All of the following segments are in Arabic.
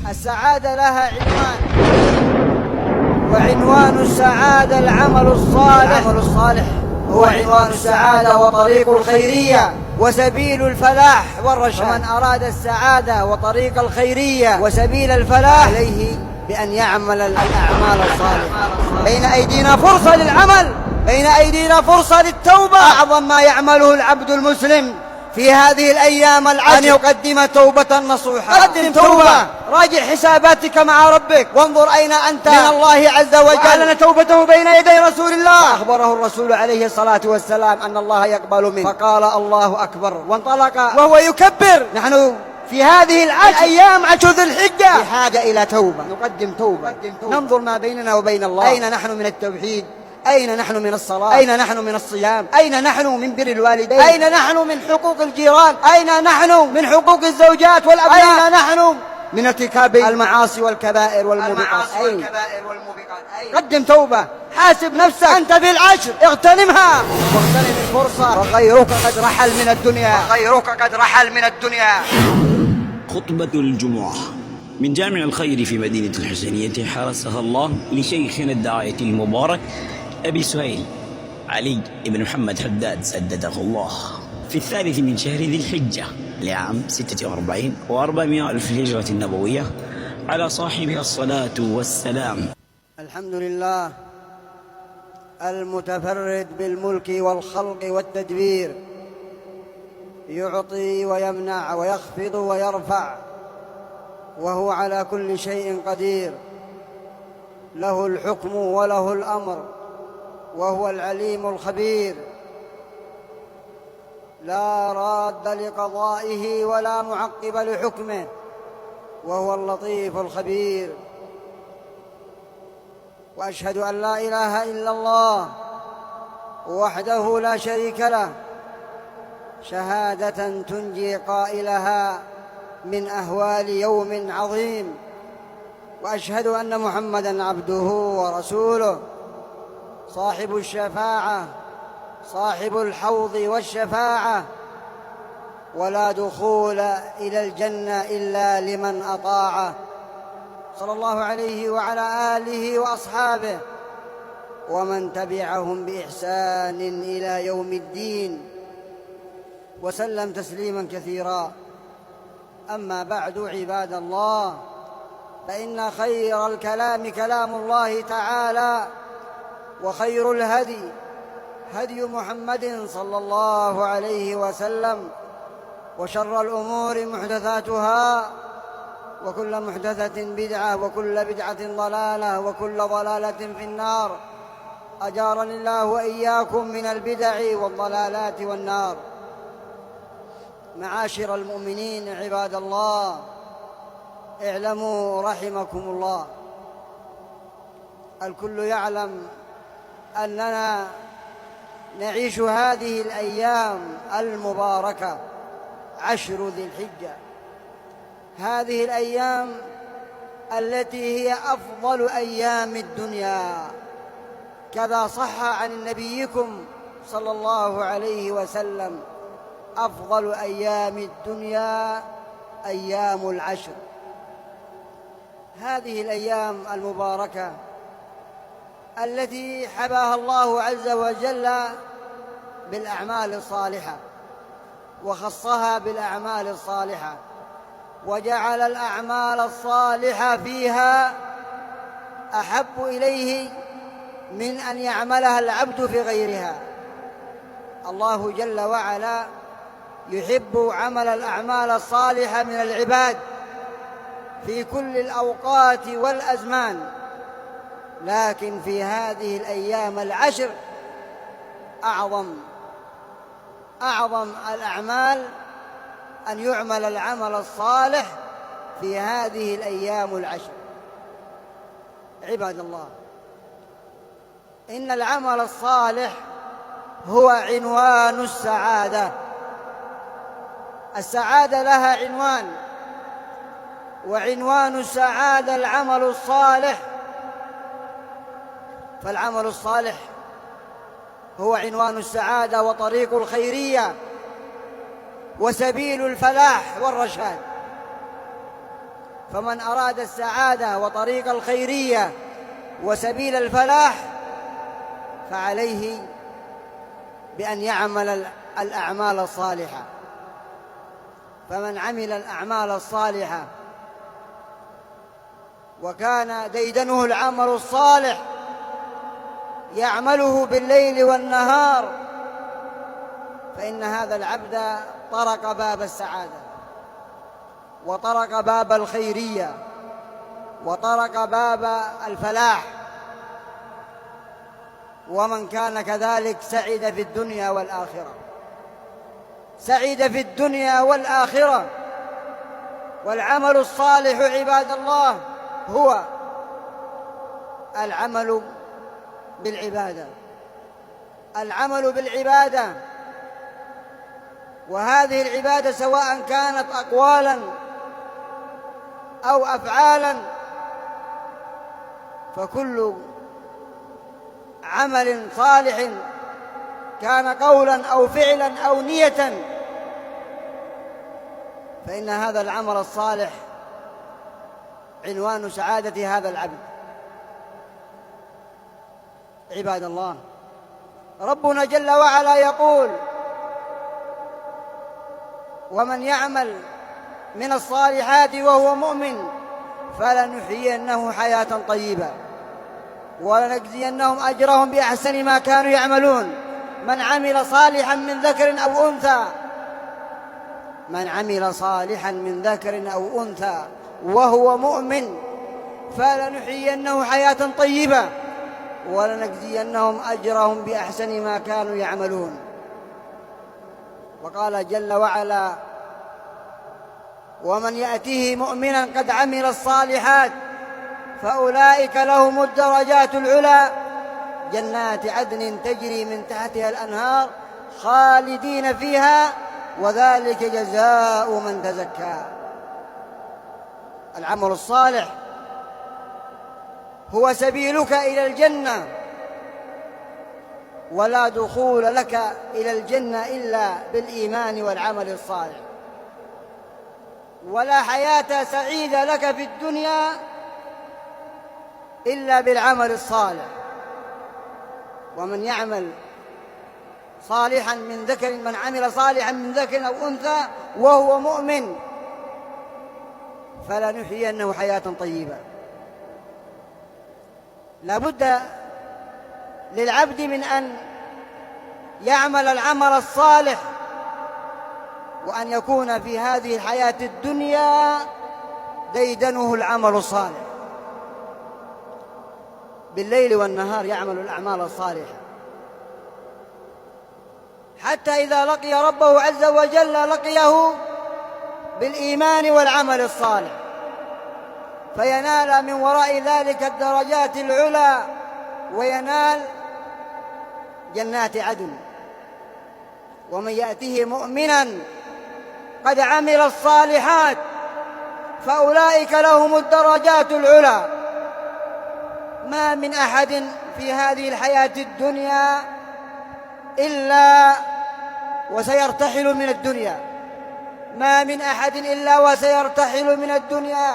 السعادة لها عنوان، وعنوان السعادة العمل الصالح. العمل الصالح هو عنوان السعادة وطريق الخيرية وسبيل الفلاح والرشاد. ومن أراد السعادة وطريق الخيرية وسبيل الفلاح عليه بأن يعمل الأعمال الصالحة. بين أيدينا فرصة للعمل، بين أيدينا فرصة للتوبة. أعظم ما يعمله العبد المسلم في هذه الأيام العشر أن يقدم توبة نصوحة. قدم توبة، راجع حساباتك مع ربك، وانظر أين أنت من الله عز وجل. وأعلن توبته بين يدي رسول الله، أخبره الرسول عليه الصلاة والسلام أن الله يقبل منه، فقال الله أكبر وانطلق وهو يكبر. نحن في هذه الأيام عشر ذي الحجة بحاجة إلى توبة، نقدم توبة. ننظر ما بيننا وبين الله. أين نحن من التوحيد؟ أين نحن من الصلاة؟ أين نحن من الصيام؟ أين نحن من بر الوالدين؟ أين نحن من حقوق الجيران؟ أين نحن من حقوق الزوجات والأبناء؟ أين نحن من ارتكاب المعاصي والكبائر والموبقات؟ قدم توبة، حاسب نفسك، أنت في العشر، اغتنمها واغتنم الفرصة، وغيرك قد رحل من الدنيا، وغيرك قد رحل من الدنيا. خطبة الجمعة من جامع الخير في مدينة الحسينية حرسها الله لشيخنا الداعية المبارك أبي سهيل علي بن محمد حداد سدده الله، في الثالث من شهر ذي الحجة لعام 46 و400 ألف الهجرة النبوية، على صاحبها الصلاة والسلام. الحمد لله المتفرد بالملك والخلق والتدبير، يعطي ويمنع ويخفض ويرفع، وهو على كل شيء قدير، له الحكم وله الأمر، وهو العليم الخبير، لا راد لقضائه ولا معقب لحكمه، وهو اللطيف الخبير. وأشهد أن لا إله إلا الله وحده لا شريك له، شهادة تنجي قائلها من أهوال يوم عظيم. وأشهد أن محمدًا عبده ورسوله، صاحب الشفاعة، صاحب الحوض والشفاعة، ولا دخول إلى الجنة إلا لمن أطاعه، صلى الله عليه وعلى آله وأصحابه ومن تبعهم بإحسان إلى يوم الدين، وسلم تسليماً كثيراً. أما بعد، عباد الله، فإن خير الكلام كلام الله تعالى، وخير الهدي هدي محمد صلى الله عليه وسلم، وشر الأمور محدثاتها، وكل محدثة بدعة، وكل بدعة ضلالة، وكل ضلالة في النار. أجارني الله وإياكم من البدع والضلالات والنار. معاشر المؤمنين عباد الله، اعلموا رحمكم الله، الكل يعلم أننا نعيش هذه الأيام المباركة عشر ذي الحجة، هذه الأيام التي هي أفضل أيام الدنيا، كذا صح عن نبيكم صلى الله عليه وسلم: أفضل أيام الدنيا أيام العشر. هذه الأيام المباركة التي حباها الله عز وجل بالأعمال الصالحة، وخصها بالأعمال الصالحة، وجعل الأعمال الصالحة فيها أحب إليه من أن يعملها العبد في غيرها. الله جل وعلا يحب عمل الأعمال الصالحة من العباد في كل الأوقات والأزمان، لكن في هذه الأيام العشر أعظم الأعمال أن يعمل العمل الصالح في هذه الأيام العشر. عباد الله، إن العمل الصالح هو عنوان السعادة. السعادة لها عنوان، وعنوان السعادة العمل الصالح. فالعمل الصالح هو عنوان السعادة وطريق الخيرية وسبيل الفلاح والرشاد. فمن أراد السعادة وطريق الخيرية وسبيل الفلاح فعليه بأن يعمل الأعمال الصالحة. فمن عمل الأعمال الصالحة وكان ديدنه العمل الصالح يعمله بالليل والنهار فإن هذا العبد طرق باب السعادة وطرق باب الخيرية وطرق باب الفلاح. ومن كان كذلك سعد في الدنيا والآخرة، سعد في الدنيا والآخرة. والعمل الصالح عباد الله هو العمل بالعبادة، العمل بالعبادة. وهذه العبادة سواء كانت أقوالا أو أفعالا، فكل عمل صالح كان قولا أو فعلا أو نية فإن هذا العمل الصالح عنوان سعادة هذا العبد. عباد الله، ربنا جل وعلا يقول: ومن يعمل من الصالحات وهو مؤمن فلنحيينه حياة طيبة ولنجزينهم أجرهم بأحسن ما كانوا يعملون. من عمل صالحا من ذكر أو أنثى، من عمل صالحا من ذكر أو أنثى وهو مؤمن فلنحيينه حياة طيبة ولنجزينهم أجرهم بأحسن ما كانوا يعملون. وقال جل وعلا: ومن يأته مؤمنا قد عمل الصالحات فأولئك لهم الدرجات العلى جنات عدن تجري من تحتها الأنهار خالدين فيها وذلك جزاء من تزكى. العمل الصالح هو سبيلك إلى الجنة، ولا دخول لك إلى الجنة إلا بالإيمان والعمل الصالح، ولا حياة سعيدة لك في الدنيا إلا بالعمل الصالح. ومن يعمل صالحا من ذكر، من عمل صالحا من ذكر أو أنثى وهو مؤمن فلنحيينه حياة طيبة. لا بد للعبد من أن يعمل العمل الصالح وأن يكون في هذه الحياة الدنيا ديدنه العمل الصالح، بالليل والنهار يعمل الأعمال الصالحة حتى إذا لقي ربه عز وجل لقيه بالإيمان والعمل الصالح فينال من وراء ذلك الدرجات العلى وينال جنات عدن. ومن يأته مؤمنا قد عمل الصالحات فأولئك لهم الدرجات العلى. ما من أحد في هذه الحياة الدنيا إلا وسيرتحل من الدنيا، ما من أحد إلا وسيرتحل من الدنيا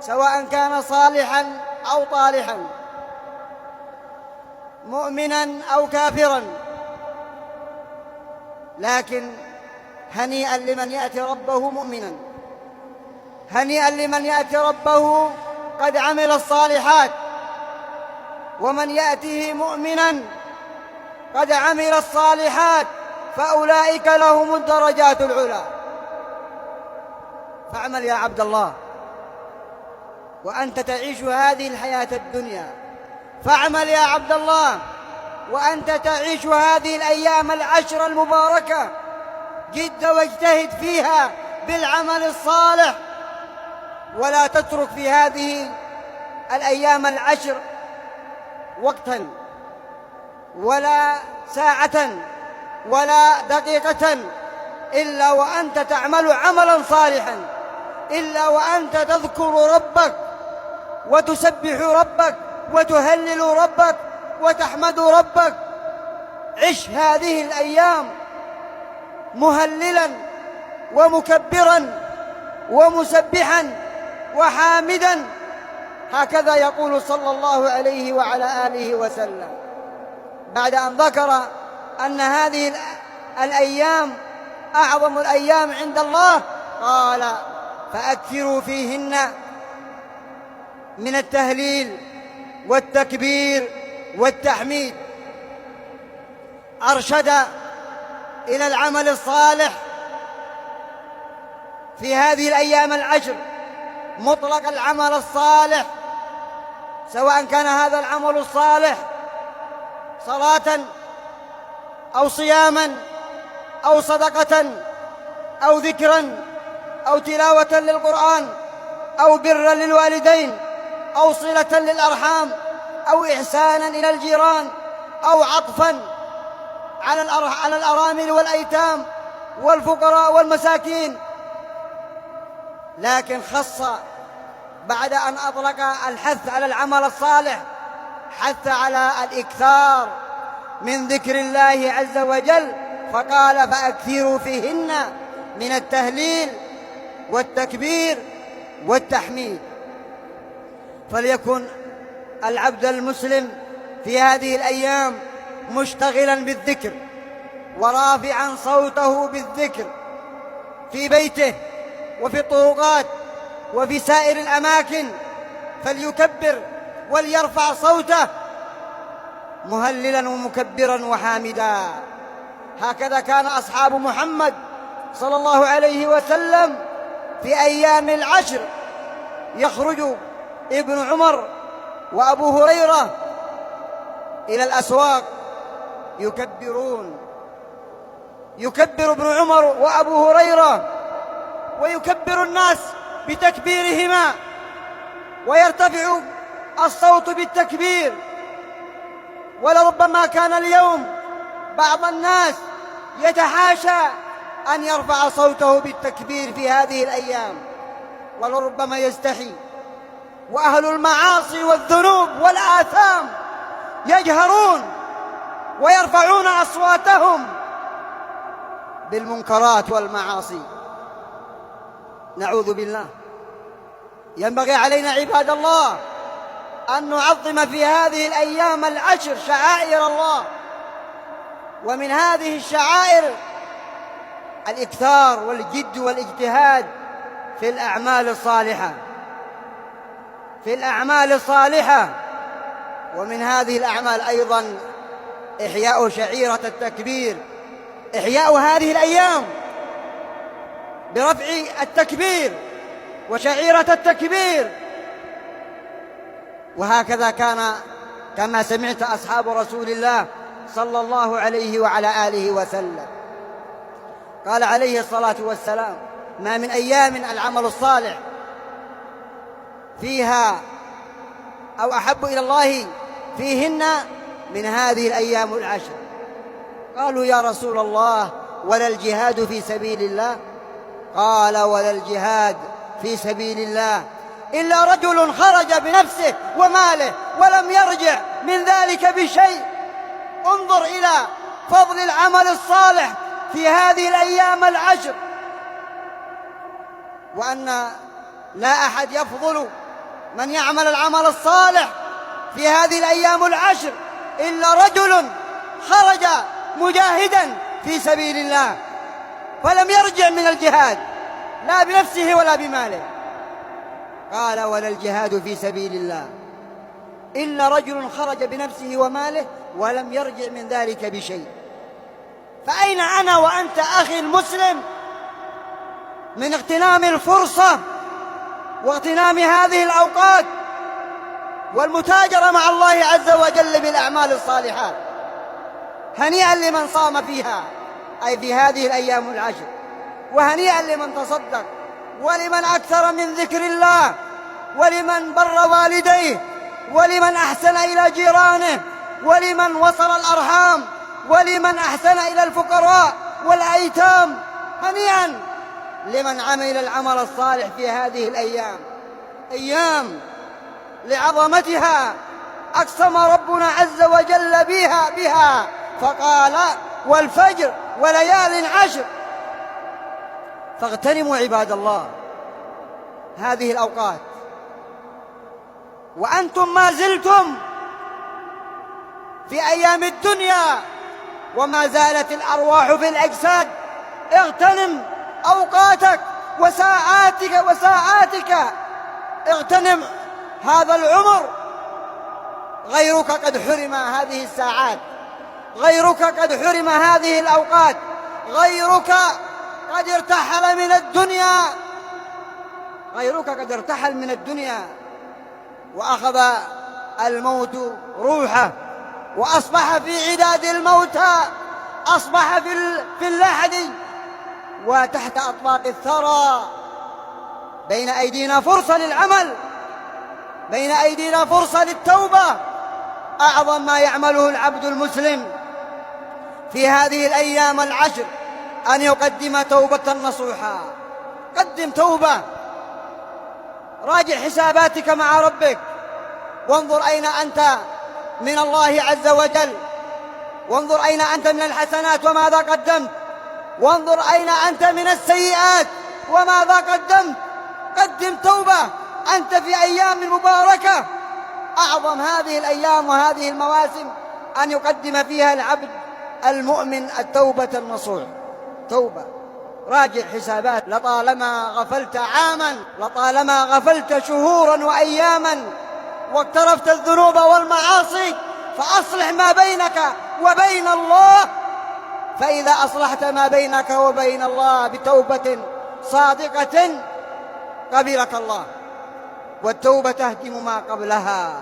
سواء كان صالحا أو طالحا، مؤمنا أو كافرا. لكن هنيئا لمن يأتي ربه مؤمنا، هنيئا لمن يأتي ربه قد عمل الصالحات. ومن يأته مؤمنا قد عمل الصالحات فأولئك لهم الدرجات العلى. فاعمل يا عبد الله وأنت تعيش هذه الحياة الدنيا، فاعمل يا عبد الله وأنت تعيش هذه الأيام العشر المباركة، جد واجتهد فيها بالعمل الصالح، ولا تترك في هذه الأيام العشر وقتا ولا ساعة ولا دقيقة إلا وأنت تعمل عملا صالحا، إلا وأنت تذكر ربك وتسبح ربك وتهلل ربك وتحمد ربك. عش هذه الأيام مهللا ومكبرا ومسبحا وحامدا. هكذا يقول صلى الله عليه وعلى آله وسلم بعد أن ذكر أن هذه الأيام أعظم الأيام عند الله، قال: فأكثروا فيهن من التهليل والتكبير والتحميد. أرشد إلى العمل الصالح في هذه الأيام العشر، مطلق العمل الصالح، سواء كان هذا العمل الصالح صلاة أو صياما أو صدقة أو ذكرا أو تلاوة للقرآن أو برا للوالدين أو صلة للأرحام أو إحسانا إلى الجيران أو عطفا على الأرامل والأيتام والفقراء والمساكين. لكن خص بعد أن أطلق الحث على العمل الصالح حث على الإكثار من ذكر الله عز وجل، فقال: فأكثروا فيهن من التهليل والتكبير والتحميد. فليكن العبد المسلم في هذه الأيام مشتغلا بالذكر ورافعا صوته بالذكر في بيته وفي الطرقات وفي سائر الأماكن، فليكبر وليرفع صوته مهللا ومكبرا وحامدا. هكذا كان أصحاب محمد صلى الله عليه وسلم في أيام العشر. يخرج ابن عمر وأبو هريرة إلى الأسواق يكبرون، يكبر ابن عمر وأبو هريرة ويكبر الناس بتكبيرهما، ويرتفع الصوت بالتكبير. ولربما كان اليوم بعض الناس يتحاشى أن يرفع صوته بالتكبير في هذه الأيام، ولربما يستحي. وأهل المعاصي والذنوب والآثام يجهرون ويرفعون أصواتهم بالمنكرات والمعاصي، نعوذ بالله. ينبغي علينا عباد الله أن نعظم في هذه الأيام العشر شعائر الله، ومن هذه الشعائر الإكثار والجد والاجتهاد في الأعمال الصالحة، في الأعمال الصالحة. ومن هذه الأعمال أيضا إحياء شعيرة التكبير، إحياء هذه الأيام برفع التكبير وشعيرة التكبير. وهكذا كان كما سمعت أصحاب رسول الله صلى الله عليه وعلى آله وسلم. قال عليه الصلاة والسلام: ما من أيام العمل الصالح فيها أو أحب إلى الله فيهن من هذه الأيام العشر. قالوا: يا رسول الله، ولا الجهاد في سبيل الله؟ قال: ولا الجهاد في سبيل الله إلا رجل خرج بنفسه وماله ولم يرجع من ذلك بشيء. انظر إلى فضل العمل الصالح في هذه الأيام العشر، وأن لا أحد يفضل من يعمل العمل الصالح في هذه الأيام العشر إلا رجل خرج مجاهدا في سبيل الله فلم يرجع من الجهاد لا بنفسه ولا بماله. قال: ولا الجهاد في سبيل الله إلا رجل خرج بنفسه وماله ولم يرجع من ذلك بشيء. فأين أنا وأنت أخي المسلم من اغتنام الفرصة واغتنام هذه الأوقات والمتاجرة مع الله عز وجل بالأعمال الصالحات؟ هنيئا لمن صام فيها، أي في هذه الأيام العشر، وهنيئا لمن تصدق، ولمن أكثر من ذكر الله، ولمن بر والديه، ولمن أحسن إلى جيرانه، ولمن وصل الأرحام، ولمن أحسن إلى الفقراء والأيتام. هنيئا لمن عمل العمل الصالح في هذه الأيام، أيام لعظمتها أقسم ربنا عز وجل بها فقال: والفجر وليال عشر. فاغتنموا عباد الله، هذه الأوقات، وأنتم ما زلتم في أيام الدنيا وما زالت الأرواح في الأجساد. اغتنم أوقاتك وساعاتك، اغتنم هذا العمر. غيرك قد حرم هذه الساعات، غيرك قد حرم هذه الأوقات، غيرك قد ارتحل من الدنيا، غيرك قد ارتحل من الدنيا وأخذ الموت روحه، وأصبح في عداد الموتى، أصبح في اللحد وتحت أطباق الثرى. بين أيدينا فرصة للعمل، بين أيدينا فرصة للتوبة. أعظم ما يعمله العبد المسلم في هذه الأيام العشر أن يقدم توبة نصوحا. قدم توبة، راجع حساباتك مع ربك، وانظر أين أنت من الله عز وجل، وانظر أين أنت من الحسنات وماذا قدمت، وانظر أين أنت من السيئات وماذا قدمت. قدم توبة، أنت في أيام مباركة. أعظم هذه الأيام وهذه المواسم أن يقدم فيها العبد المؤمن التوبة النصوح. توبة، راجع حسابات. لطالما غفلت عاما، لطالما غفلت شهورا وأياما، واقترفت الذنوب والمعاصي، فأصلح ما بينك وبين الله. فإذا أصلحت ما بينك وبين الله بتوبة صادقة قبلك الله، والتوبة تهدم ما قبلها.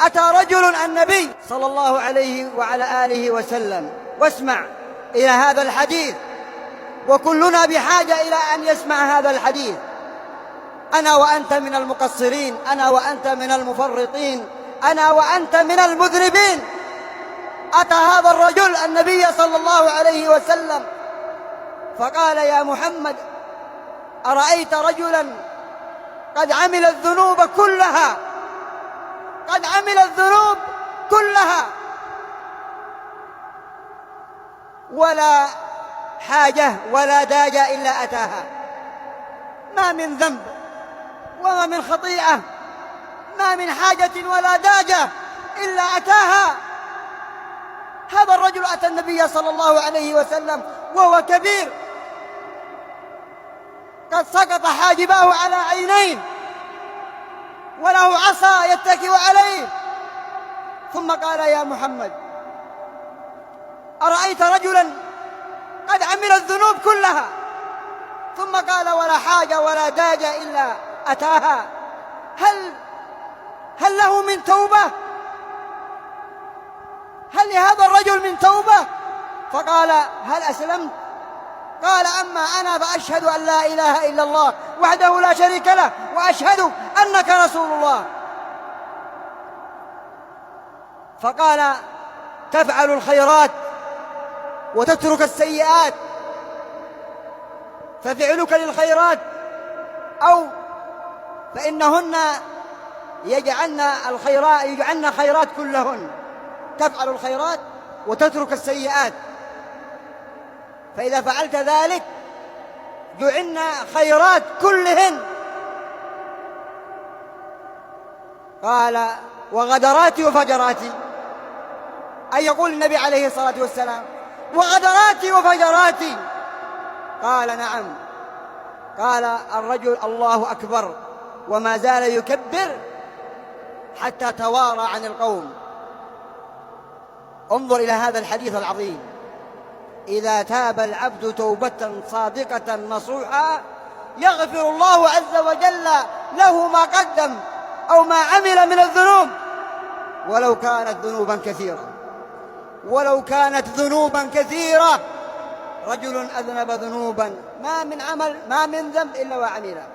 أتى رجل النبي صلى الله عليه وعلى آله وسلم، واسمع إلى هذا الحديث، وكلنا بحاجة إلى أن يسمع هذا الحديث. أنا وأنت من المقصرين، أنا وأنت من المفرطين، أنا وأنت من المذنبين. أتى هذا الرجل النبي صلى الله عليه وسلم فقال: يا محمد، أرأيت رجلا قد عمل الذنوب كلها، قد عمل الذنوب كلها، ولا حاجة ولا داجة إلا أتاها. ما من ذنب وما من خطيئة، ما من حاجة ولا داجة إلا أتاها. هذا الرجل أتى النبي صلى الله عليه وسلم وهو كبير، قد سقط حاجباه على عينين، وله عصا يتكئ عليه، ثم قال: يا محمد، أرأيت رجلا قد عمل الذنوب كلها، ثم قال: ولا حاجة ولا داجة إلا أتاها، هل له من توبة؟ هل لهذا الرجل من توبة؟ فقال: هل أسلمت؟ قال: أما أنا فأشهد أن لا إله إلا الله وحده لا شريك له، وأشهد أنك رسول الله. فقال: تفعل الخيرات وتترك السيئات، ففعلك للخيرات أو فإنهن يجعلن خيرات كلهن. تفعل الخيرات وتترك السيئات، فإذا فعلت ذلك جعلن خيرات كلهن. قال: وغدراتي وفجراتي، أي يقول النبي عليه الصلاة والسلام: وغدراتي وفجراتي. قال: نعم. قال الرجل: الله أكبر، وما زال يكبر حتى توارى عن القوم. انظر إلى هذا الحديث العظيم: إذا تاب العبد توبة صادقة نصوحا يغفر الله عز وجل له ما قدم أو ما عمل من الذنوب، ولو كانت ذنوبا كثيرة، ولو كانت ذنوبا كثيرة. رجل أذنب ذنوبا، ما من ذنب إلا وعمله،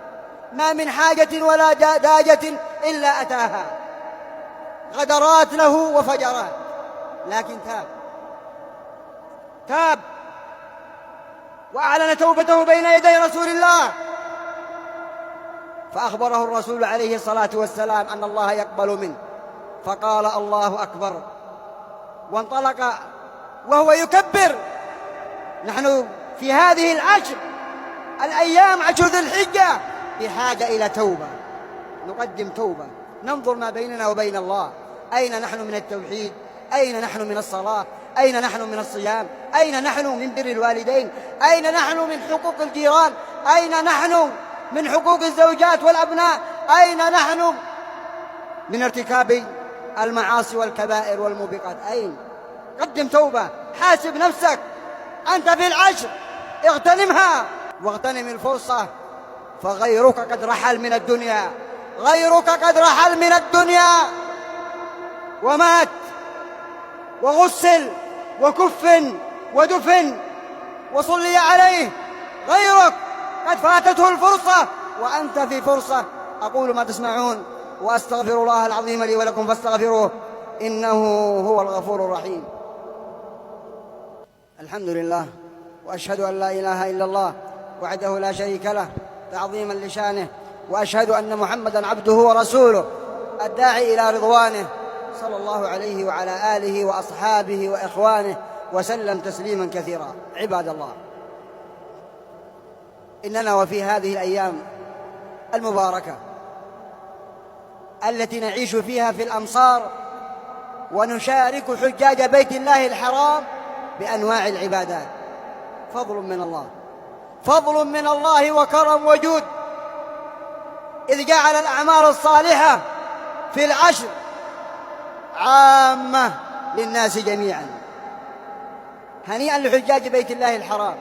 ما من حاجة ولا داجة إلا أتاها، غدرات له وفجرات، لكن تاب وأعلن توبته بين يدي رسول الله، فأخبره الرسول عليه الصلاة والسلام أن الله يقبل منه، فقال: الله أكبر، وانطلق وهو يكبر. نحن في هذه العشر الأيام، عشر ذي الحجة، بحاجة إلى توبة، نقدم توبة، ننظر ما بيننا وبين الله. أين نحن من التوحيد؟ أين نحن من الصلاة؟ أين نحن من الصيام؟ أين نحن من بر الوالدين؟ أين نحن من حقوق الجيران؟ أين نحن من حقوق الزوجات والأبناء؟ أين نحن من ارتكاب المعاصي والكبائر والموبقات؟ أين؟ قدم توبة، حاسب نفسك، أنت في العشر، اغتنمها واغتنم الفرصة، فغيرك قد رحل من الدنيا، غيرك قد رحل من الدنيا ومات وغسل وكفن ودفن وصلي عليه، غيرك قد فاتته الفرصة وأنت في فرصة. أقول ما تسمعون وأستغفر الله العظيم لي ولكم فاستغفروه إنه هو الغفور الرحيم. الحمد لله، وأشهد أن لا إله إلا الله وحده لا شريك له تعظيما لشانه، وأشهد أن محمدًا عبده ورسوله الداعي إلى رضوانه، صلى الله عليه وعلى آله وأصحابه وإخوانه وسلم تسليما كثيرا. عباد الله، إننا وفي هذه الأيام المباركة التي نعيش فيها في الأمصار ونشارك حجاج بيت الله الحرام بأنواع العبادات، فضل من الله، فضل من الله وكرم وجود، إذ جعل الأعمال الصالحة في العشر عامة للناس جميعا. هنيئا لحجاج بيت الله الحرام،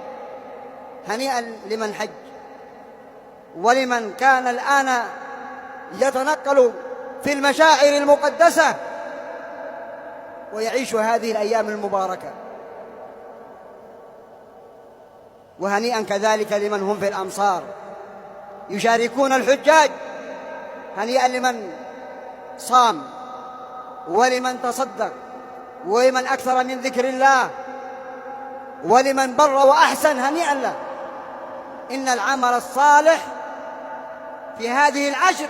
هنيئا لمن حج ولمن كان الآن يتنقل في المشاعر المقدسة ويعيش هذه الأيام المباركة، وهنيئا كذلك لمن هم في الأمصار يشاركون الحجاج، هنيئا لمن صام ولمن تصدق ولمن أكثر من ذكر الله ولمن بر وأحسن، هنيئا له. إن العمل الصالح في هذه العشر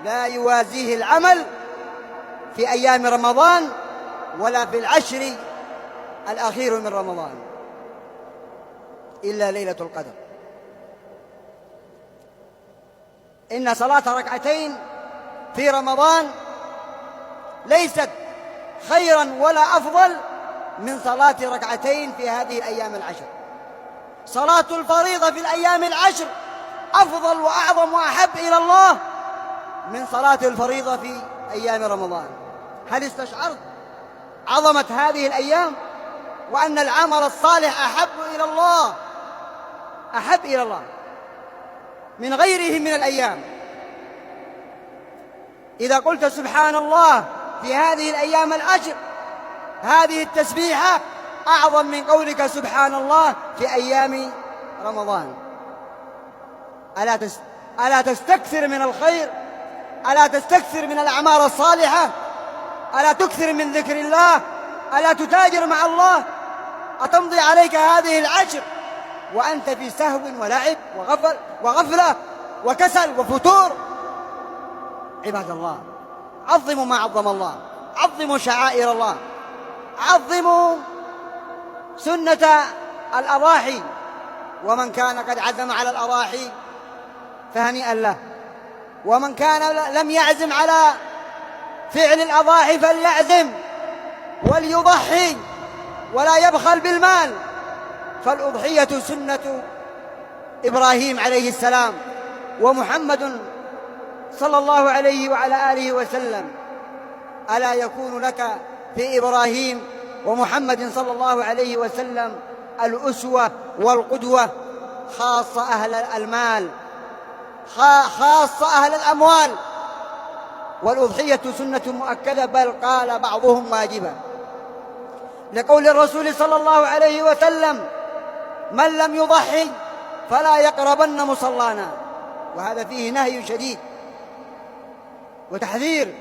لا يوازيه العمل في أيام رمضان ولا في العشر الأخير من رمضان إلا ليلة القدر. إن صلاة ركعتين في رمضان ليست خيرا ولا أفضل من صلاة ركعتين في هذه الأيام العشر. صلاة الفريضة في الأيام العشر أفضل وأعظم وأحب إلى الله من صلاة الفريضة في أيام رمضان. هل استشعرت عظمة هذه الأيام وأن العمل الصالح أحب إلى الله، أحب إلى الله من غيره من الأيام؟ إذا قلت سبحان الله في هذه الأيام العشر، هذه التسبيحة أعظم من قولك سبحان الله في أيام رمضان. ألا تستكثر من الخير؟ ألا تستكثر من الأعمال الصالحة؟ ألا تكثر من ذكر الله؟ ألا تتاجر مع الله؟ أتمضي عليك هذه العشر وأنت في سهو ولعب وغفلة وكسل وفتور؟ عباد الله، عظموا ما عظم الله، عظموا شعائر الله، عظموا سنة الأضاحي، ومن كان قد عزم على الأضاحي فهنيئا له، ومن كان لم يعزم على فعل الأضاحي فليعزم وليضحي ولا يبخل بالمال، فالأضحية سنة إبراهيم عليه السلام ومحمد صلى الله عليه وعلى آله وسلم. ألا يكون لك في إبراهيم ومحمد صلى الله عليه وسلم الأسوة والقدوة، خاصة أهل المال، خاصة أهل الأموال. والأضحية سنة مؤكدة، بل قال بعضهم واجبة، لقول الرسول صلى الله عليه وسلم: من لم يضحي فلا يقربن مصلانا. وهذا فيه نهي شديد وتحذير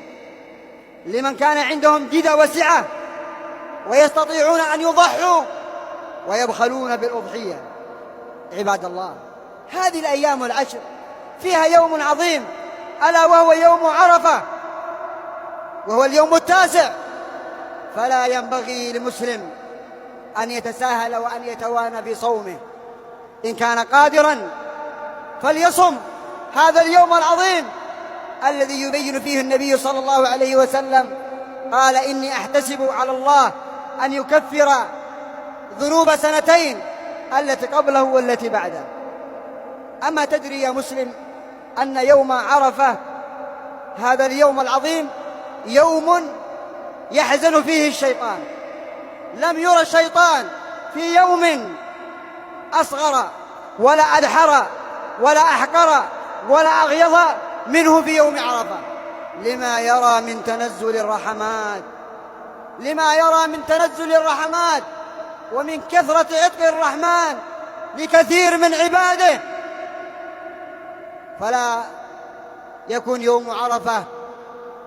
لمن كان عندهم جدة وسعة ويستطيعون أن يضحوا ويبخلون بالأضحية. عباد الله، هذه الأيام العشر فيها يوم عظيم، ألا وهو يوم عرفة، وهو اليوم التاسع. فلا ينبغي لمسلم أن يتساهل وأن يتوانى في صومه. إن كان قادرا فليصم هذا اليوم العظيم الذي يبين فيه النبي صلى الله عليه وسلم قال: إني أحتسب على الله أن يكفر ذنوب سنتين التي قبله والتي بعده. أما تدري يا مسلم أن يوم عرفة هذا اليوم العظيم يوم يحزن فيه الشيطان؟ لم يرى الشيطان في يوم أصغر ولا أدحر ولا أحقر ولا أغيظ منه في يوم عرفة، لما يرى من تنزل الرحمات، لما يرى من تنزل الرحمات ومن كثرة عتق الرحمن لكثير من عباده. فلا يكون يوم عرفة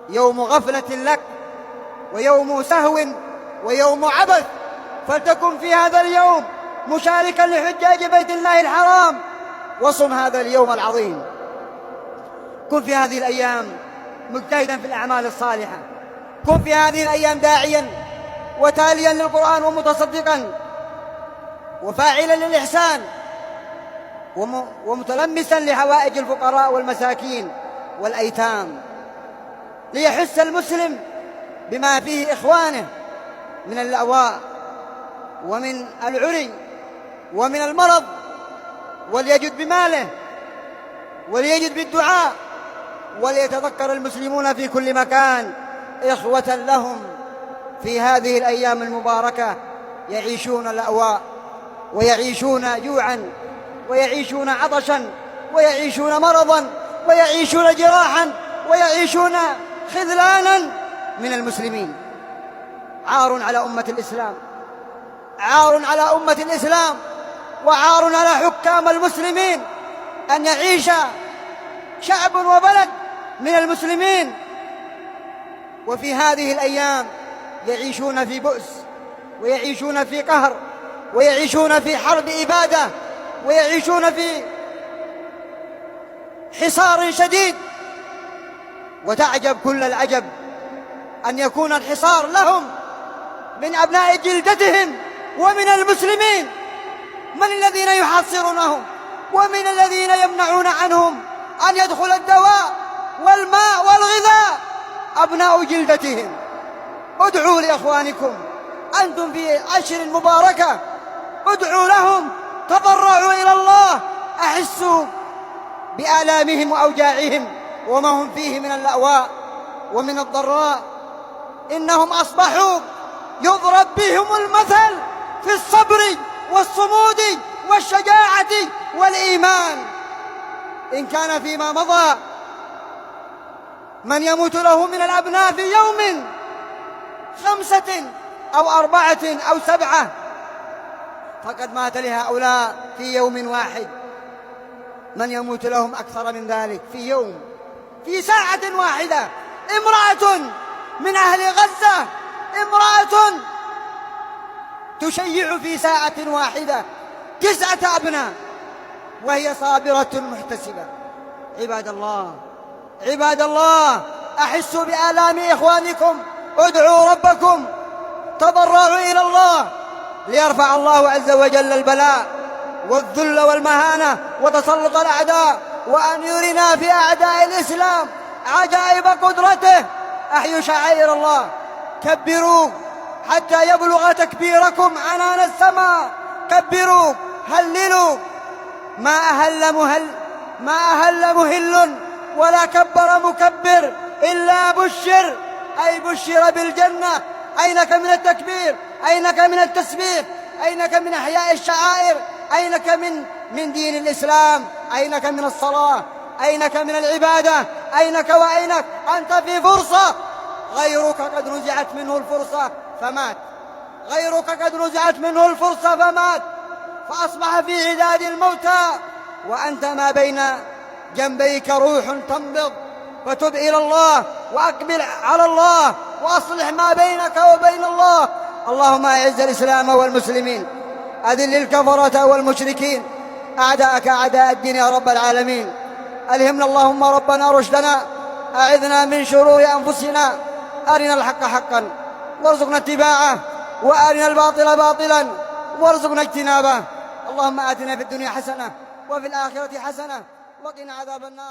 يوم غفلة لك ويوم سهو ويوم عبث، فلتكن في هذا اليوم مشاركا لحجاج بيت الله الحرام وصم هذا اليوم العظيم. كن في هذه الأيام مجتهدا في الأعمال الصالحة، كن في هذه الأيام داعيا وتاليا للقرآن ومتصدقا وفاعلا للإحسان ومتلمسا لحوائج الفقراء والمساكين والأيتام، ليحس المسلم بما فيه إخوانه من اللأواء ومن العري ومن المرض، وليجد بماله وليجد بالدعاء، وليتذكر المسلمون في كل مكان إخوة لهم في هذه الأيام المباركة يعيشون الأواء ويعيشون جوعا ويعيشون عطشا ويعيشون مرضا ويعيشون جراحا ويعيشون خذلانا من المسلمين. عار على أمة الإسلام، عار على أمة الإسلام وعار على حكام المسلمين أن يعيش شعب وبلد من المسلمين وفي هذه الأيام يعيشون في بؤس ويعيشون في قهر ويعيشون في حرب إبادة ويعيشون في حصار شديد. وتعجب كل العجب أن يكون الحصار لهم من أبناء جلدتهم ومن المسلمين. من الذين يحصرونهم ومن الذين يمنعون عنهم أن يدخل الدواء والماء والغذاء؟ أبناء جلدتهم. ادعوا لإخوانكم، أنتم في عشر مباركة، ادعوا لهم، تضرعوا إلى الله، أحسوا بآلامهم وأوجاعهم وما هم فيه من اللأواء ومن الضراء. إنهم أصبحوا يضرب بهم المثل في الصبر والصمود والشجاعة والإيمان. إن كان فيما مضى من يموت له من الأبناء في يوم 5 أو 4 أو 7، فقد مات لهؤلاء في يوم واحد من يموت لهم أكثر من ذلك في يوم، في ساعة واحدة. امرأة من أهل غزة، امرأة تشيع في ساعة واحدة 9 أبناء وهي صابرة محتسبة. عباد الله، عباد الله، أحسوا بآلام إخوانكم، ادعوا ربكم، تضرعوا إلى الله ليرفع الله عز وجل البلاء والذل والمهانة وتسلط الأعداء، وأن يرنا في أعداء الإسلام عجائب قدرته. أحيوا شعائر الله، كبروا حتى يبلغ تكبيركم عنان السماء، كبروا، هللوا. ما أهل مهل ولا كبر مكبر إلا بشر، أي بشر بالجنة. أينك من التكبير؟ أينك من التسبيح؟ أينك من إحياء الشعائر؟ أينك من دين الإسلام؟ أينك من الصلاة؟ أينك من العبادة؟ أينك وأينك؟ أنت في فرصة، غيرك قد نزعت منه الفرصة فمات، غيرك قد نزعت منه الفرصة فمات، فأصبح في عداد الموتى وأنت ما بين جنبيك روح تنبض. فتب إلى الله وأقبل على الله وأصلح ما بينك وبين الله. اللهم أعز الإسلام والمسلمين، أذل الكفرة والمشركين، أعداءك أعداء الدين يا رب العالمين. ألهمنا اللهم ربنا رشدنا، أعذنا من شرور أنفسنا، أرنا الحق حقا وارزقنا اتباعه، وأرنا الباطل باطلا وارزقنا اجتنابه. اللهم آتنا في الدنيا حسنة وفي الآخرة حسنة وقنا عذاب النار.